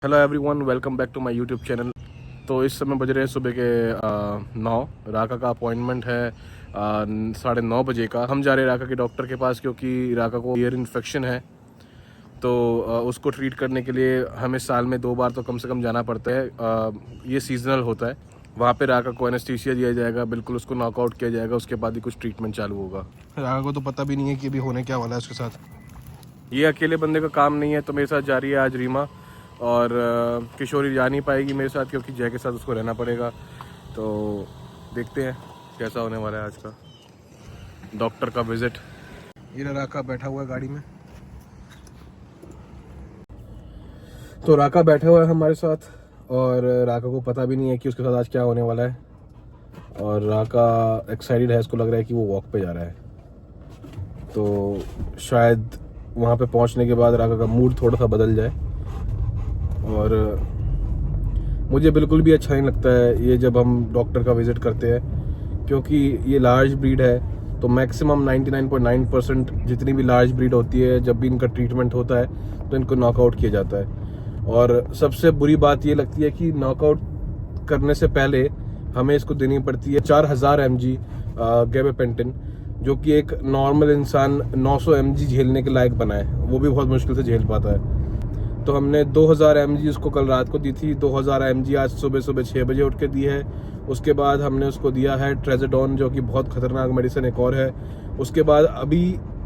Hello everyone, welcome back to my YouTube channel. तो इस समय बज रहे हैं सुबह के 9। राका का अपॉइंटमेंट है 9:30 बजे का। हम जा रहे हैं राका के डॉक्टर के पास क्योंकि राका को ईयर इन्फेक्शन है। तो उसको ट्रीट करने के लिए हमें साल में 2 बार तो कम से कम जाना पड़ता है। ये सीजनल होता है। वहाँ पे राका को एनेस्थीसिया दिया जाएगा, बिल्कुल उसको नॉकआउट किया जाएगा, उसके बाद ही कुछ ट्रीटमेंट चालू होगा। राका को तो पता भी नहीं है कि अभी होने क्या वाला है उसके साथ। ये अकेले बंदे का काम नहीं है, तो मेरे साथ जा रही है आज रीमा, और किशोरी जा नहीं पाएगी मेरे साथ क्योंकि जय के साथ उसको रहना पड़ेगा। तो देखते हैं कैसा होने वाला है आज का डॉक्टर का विजिट। ये राका बैठा हुआ है गाड़ी में। तो राका बैठा हुआ है हमारे साथ, और राका को पता भी नहीं है कि उसके साथ आज क्या होने वाला है। और राका एक्साइटेड है, इसको लग रहा है कि वो वॉक पे जा रहा है। तो शायद वहाँ पे पहुँचने के बाद राका का मूड थोड़ा सा बदल जाए। और मुझे बिल्कुल भी अच्छा नहीं लगता है ये जब हम डॉक्टर का विज़िट करते हैं, क्योंकि ये लार्ज ब्रीड है। तो मैक्सिमम 99.9% जितनी भी लार्ज ब्रीड होती है, जब भी इनका ट्रीटमेंट होता है तो इनको नॉकआउट किया जाता है। और सबसे बुरी बात ये लगती है कि नॉकआउट करने से पहले हमें इसको देनी पड़ती है 4000 mg गैबापेंटिन, जो कि एक नॉर्मल इंसान 900 mg झेलने के लायक बना है, वो भी बहुत मुश्किल से झेल पाता है। तो हमने 2000 mg उसको कल रात को दी थी, 2000 mg आज सुबह 6 बजे उठ के दी है। उसके बाद हमने उसको दिया है ट्रेजेडोन, जो कि बहुत खतरनाक मेडिसिन एक और है। उसके बाद अभी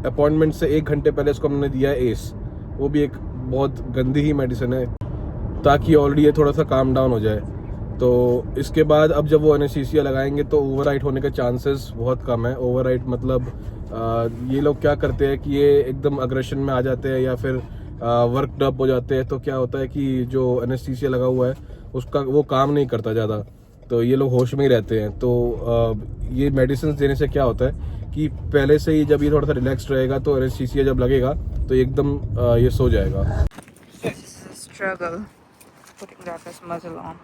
अपॉइंटमेंट से 1 घंटे पहले उसको हमने दिया है एस, वो भी एक बहुत गंदी ही मेडिसिन है, ताकि ऑलरेडी ये थोड़ा सा काम डाउन हो जाए। तो इसके बाद अब जब वो एनेस्थीसिया लगाएंगे तो ओवरराइट होने के चांसेस बहुत कम है। ओवरराइट मतलब ये लोग क्या करते हैं कि ये एकदम अग्रेशन में आ जाते हैं या फिर वर्क डब हो जाते हैं। तो क्या होता है कि जो एनेस्थीसिया लगा हुआ है उसका वो काम नहीं करता ज़्यादा, तो ये लोग होश में ही रहते हैं। तो ये मेडिसिन देने से क्या होता है कि पहले से ही जब ये थोड़ा सा रिलैक्स रहेगा तो एनेस्थीसिया जब लगेगा तो एकदम ये सो जाएगा। Struggle putting Raka's muzzle on.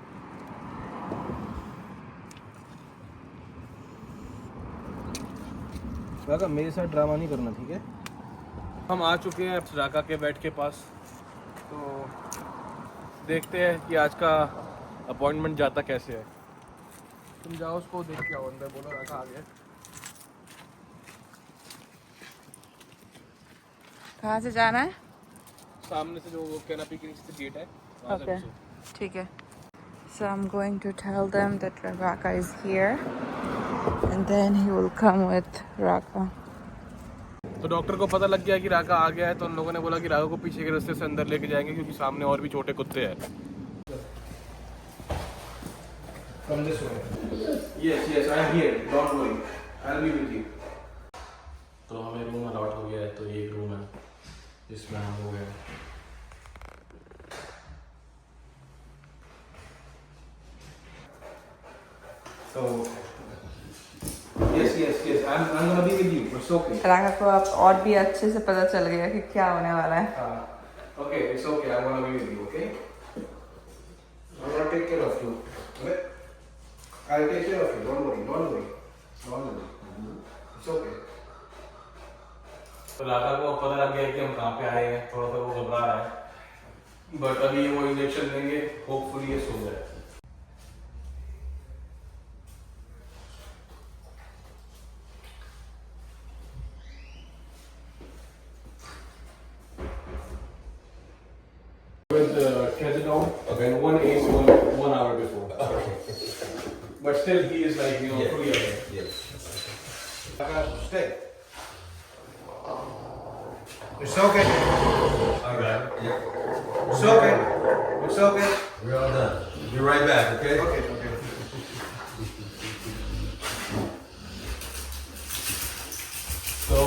राका मेरे साथ ड्रामा नहीं करना, ठीक है? हम आ चुके हैं अब राका के बेड के पास। तो देखते हैं कि आज का अपॉइंटमेंट जाता कैसे है। तुम जाओ उसको देख के आओ अंदर, बोलो राका आ गया। कहाँ से जाना है? सामने से जो वो कैनपी के नीचे से गेट है, वहाँ से Okay. घुसो। ठीक है. So I'm going to tell them that Raka is here, and then he will come with Raka. तो डॉक्टर को पता लग गया कि राका आ गया है, तो उन लोगों ने बोला कि राका को पीछे के रास्ते से अंदर लेके जाएंगे क्योंकि सामने और भी छोटे कुत्ते हैं। Come this way. Yes, I am here. Don't worry. I'll be with you. तो हमें रूम अलॉट हो गया है, तो ये एक रूम है जिसमें हम हो गए। So yes, I'm gonna be with you. It's okay. Raka को अब और भी अच्छे से पता चल गया कि क्या होने वाला है. Okay, it's okay. I'm gonna be with you. Okay. I'm gonna take care of you. Okay. I'll take care of you. Don't worry. It's okay. तो राका को पता लग गया कि हम कहाँ पे आए हैं, थोड़ा सा वो घबरा रहा है, बट अभी वो इंजेक्शन देंगे, होपफुली ये सो जाए। With trazodone, okay, 1 ace 1 hour before. Okay. But still, he is like fully aware. Yes. Stay. It's okay. All right. Yep. It's okay. It's okay. We're all done. Be right back, okay? Okay. तो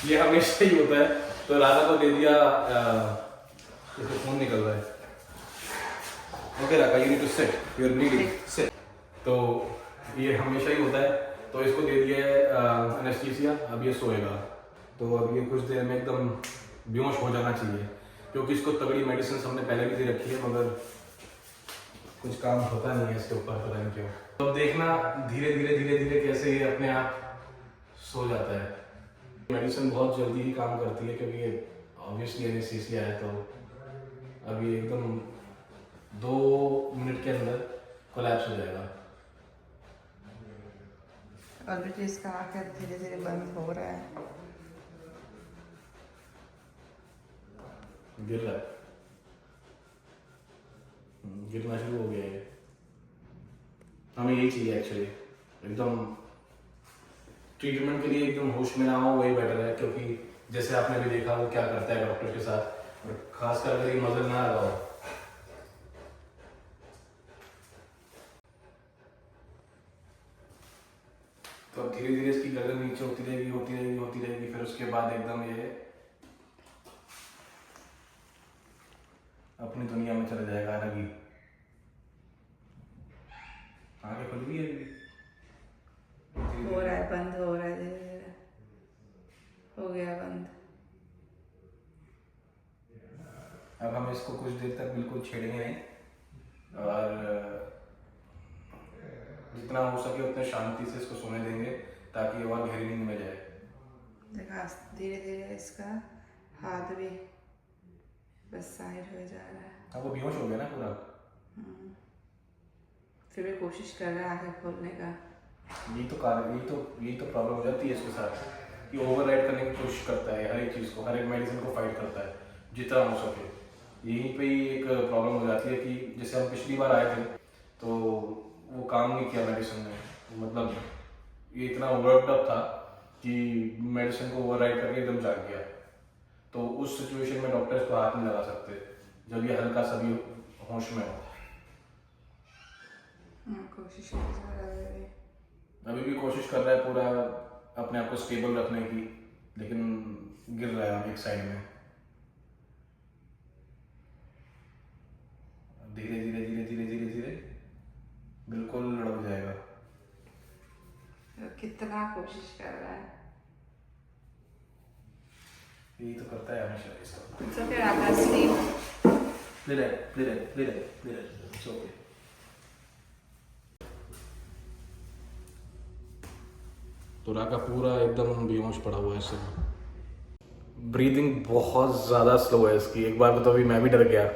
ये हमेशा ही होता है। तो राधा को दे दिया, इसको खून निकल रहा है। Okay Radha, you need to sit, you are bleeding, sit. तो ये हमेशा ही होता है। तो इसको दे दिया है एनेस्थीसिया, अब ये सोएगा। तो अब ये कुछ देर में एकदम बेहोश हो जाना चाहिए, क्योंकि इसको तगड़ी मेडिसिन हमने पहले भी दे रखी है, मगर कुछ काम होता नहीं है इसके ऊपर, पता नहीं क्यों। तो अब देखना धीरे धीरे कैसे ये अपने आप सो जाता है। मेडिसिन बहुत जल्दी ही काम करती है क्योंकि ये ऑब्वियसली एनेस्थीसिया है, तो अभी एकदम 2 मिनट के अंदर कोलैप्स हो जाएगा। ऑलरेडी इसका आंखें धीरे धीरे बंद हो रहा है। गिर रहा है, गिरना शुरू हो गया है। हमें यही चाहिए एक्चुअली, एकदम ट्रीटमेंट के लिए एकदम होश में ना हो, वही बेटर है। क्योंकि जैसे आपने भी देखा वो क्या करता है डॉक्टर के साथ, और खासकर अगर ये मदद ना आ रहा हो। तो अब धीरे धीरे इसकी गर्दन नीचे होती रहेगी, फिर उसके बाद एकदम ये अपनी दुनिया में चला जाएगा। अलग ही आगे खुल भी है अभी। हो रहा है, बंद हो रहा है धीरे धीरे, हो गया बंद। अब हम इसको कुछ देर तक बिल्कुल छेड़ेंगे नहीं, और जितना हो सके उतने शांति से इसको सोने देंगे ताकि ये और गहरी नींद में जाए। देखा धीरे धीरे इसका हाथ भी बस साइड हो जा रहा है। अब वो बेहोश हो गया ना पूरा। फिर भी कोशिश कर रहा है आंखें खोलने का। यही तो प्रॉब्लम हो जाती है इसके साथ कि ओवरराइड करने की कोशिश करता है हर एक चीज़ को, हर एक मेडिसिन को फाइट करता है जितना हो सके। यहीं पे ही एक प्रॉब्लम हो जाती है कि जैसे हम पिछली बार आए थे तो वो काम नहीं किया मेडिसिन ने, मतलब ये इतना ओवरवर्कड अप था कि मेडिसिन को ओवरराइड करके एकदम जाग गया। तो उस सिचुएशन में डॉक्टर इसको हाथ नहीं लगा सकते जब ये हल्का सा भी होश में हो। कोशिश कर रहा है अभी भी कोशिश कर रहा है पूरा अपने आप को स्टेबल रखने की, लेकिन गिर रहा है एक साइड में। धीरे धीरे धीरे धीरे धीरे धीरे बिल्कुल लड़ जाएगा। कितना कोशिश कर रहा है। यही तो करता है हमेशा इसका। It's okay, Raka, sleep. It's okay. तो राका पूरा एकदम बेहोश पड़ा हुआ है इस समय। ब्रीदिंग बहुत ज़्यादा स्लो है इसकी। एक बार तो अभी मैं भी डर गया।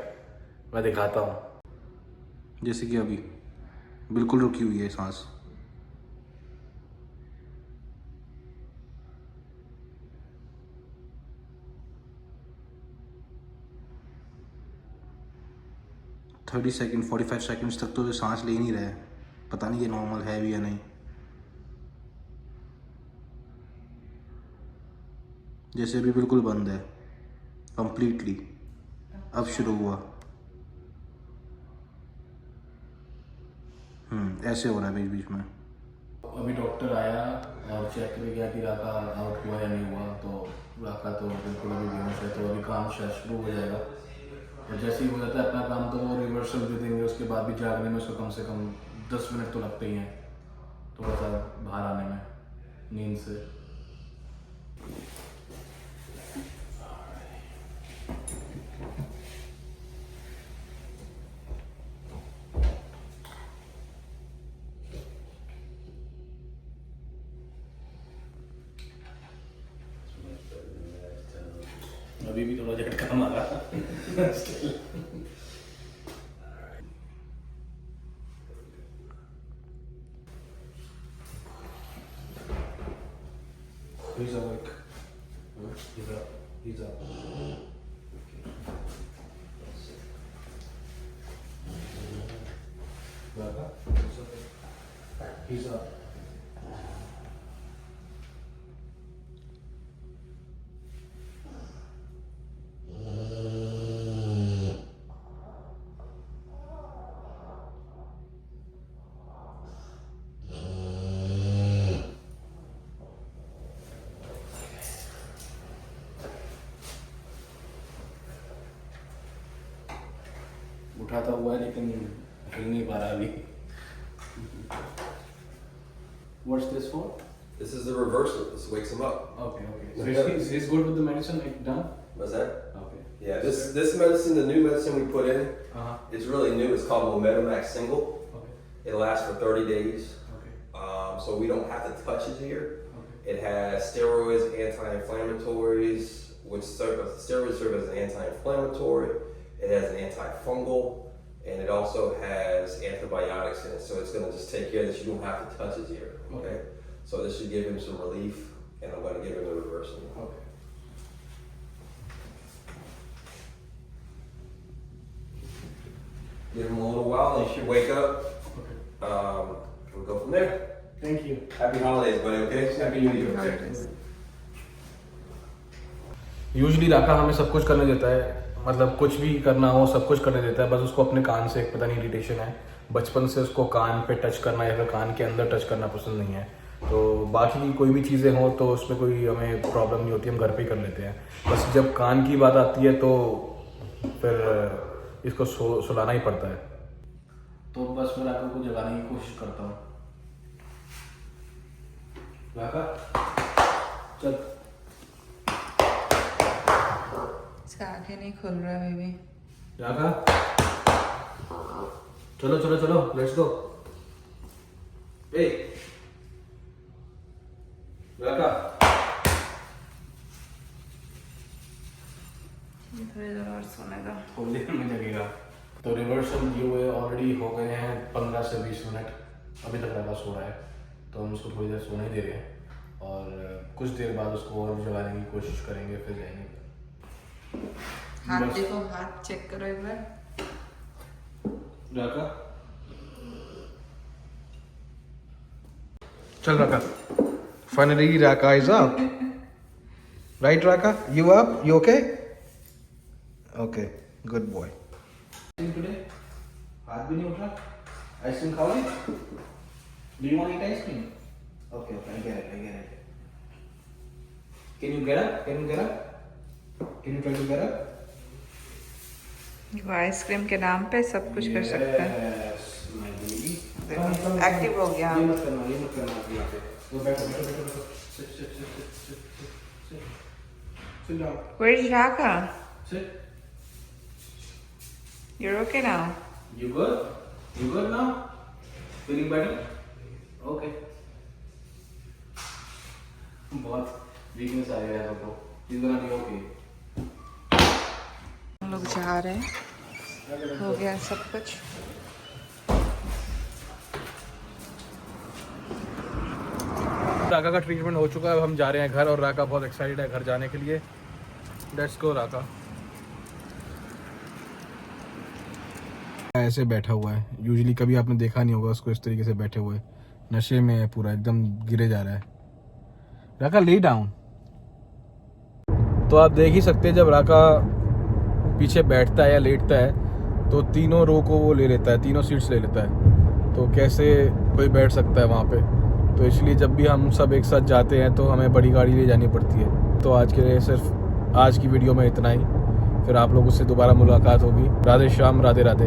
मैं दिखाता हूँ। जैसे कि अभी बिल्कुल रुकी हुई है सांस। थर्टी सेकेंड 45 सेकेंड्स तक तो ये सांस ले नहीं रहा है। पता नहीं ये नॉर्मल है भी या नहीं। जैसे अभी बिल्कुल बंद है कंप्लीटली। अब शुरू हुआ। ऐसे हो रहा है बीच बीच में। अभी डॉक्टर आया और चेक कर गया कि राका आउट हुआ या नहीं हुआ। तो राका तो बिल्कुल अभी बेहोश है। तो अभी काम शायद शुरू हो जाएगा, और जैसे ही हो जाता है अपना काम तो वो रिवर्सल दे देंगे। उसके बाद भी जागने में उसको कम से कम 10 मिनट तो लगते ही हैं थोड़ा सा बाहर आने में नींद से। अभी भी थोड़ा झटका मारा। He's awake. He's up. He's up. Raka, he's up. उठाता हुआ है लेकिन हिल नहीं पा रहा अभी। What's this for? This is the reversal. This wakes him up. Okay. So he's good with the medicine like done? What's that? Okay. Yeah, this medicine, the new medicine we put in, Uh-huh. is really new. It's called Momentum-Max Single. Okay. It lasts for 30 days. Okay. So we don't have to touch it here. Okay. It has steroids, anti-inflammatories, which steroids serve as an anti-inflammatory. It has an antifungal, and it also has antibiotics in it, so it's going to just take care of this. You don't have to touch his ear. Okay. So this should give him some relief, and I'm going to give him the reversing. Okay. Give him a little while, and he should wake up. We'll go from there. Thank you. Happy holidays, buddy. Okay. Happy New Year. Holidays. Usually Raka हमें सब कुछ करने देता है, मतलब कुछ भी करना हो सब कुछ करने देता है, बस उसको अपने कान से एक पता नहीं इरिटेशन है, बचपन से उसको कान पे टच करना या फिर कान के अंदर टच करना पसंद नहीं है। तो बाकी की कोई भी चीज़ें हों तो उसमें कोई हमें प्रॉब्लम नहीं होती, हम घर पे ही कर लेते हैं। बस जब कान की बात आती है तो फिर इसको सुलाना ही पड़ता है। तो बस मैं राका को जगाने की कोशिश करता हूँ। राका चल। इसका आंखें नहीं खुल रहा है बेबी। राका चलो चलो चलो, लेट्स गो। ए राका थोड़ी देर और सोने दो। थोड़ी देर में जगेगा। तो रिवर्सल दिए हुए ऑलरेडी हो गए हैं 15 से 20 मिनट, अभी तक राका सो रहा है, तो हम उसको थोड़ी देर सोने दे रहे हैं और कुछ देर बाद उसको और जगाने की कोशिश करेंगे, फिर जाएंगे। हाथ देखो, हाथ चेक करो एक बार। राका चल Raka, finally Raka is up, right Raka? You up? You okay? Okay, good boy. Today हाथ भी नहीं उठ रहा। आइसक्रीम खाओगे? Do you want eat ice cream? Okay okay, I get it. Can you get up? Can you try to get up? वो ice cream के नाम पे सब कुछ कर सकते हैं। एक्टिव हो गया। ये मत करना यहाँ पे। वो बैठो बैठो बैठो बैठो। Sit down. Where is Raka? Sit. You're okay now? You good? You good now? Feeling better? Okay. बहुत वीकनेस आ गया है सबको। He's gonna be okay. हम लोग जा रहे हैं, हो गया सब कुछ। राका का ट्रीटमेंट हो चुका है, अब हम जा रहे हैं घर और राका बहुत एक्साइटेड है घर जाने के लिए। लेट्स गो राका। ऐसे बैठा हुआ है, यूजुअली कभी आपने देखा नहीं होगा उसको इस तरीके से बैठे हुए, नशे में है पूरा, एकदम गिरे जा रहा है। राका ले डाउन। तो आप देख ही सकते हैं जब राका पीछे बैठता है या लेटता है तो तीनों रो को वो ले लेता है, तीनों सीट्स ले लेता है। तो कैसे कोई बैठ सकता है वहाँ पे? तो इसलिए जब भी हम सब एक साथ जाते हैं तो हमें बड़ी गाड़ी ले जानी पड़ती है। तो आज के लिए सिर्फ आज की वीडियो में इतना ही, फिर आप लोगों से दोबारा मुलाकात होगी। राधे श्याम, राधे राधे।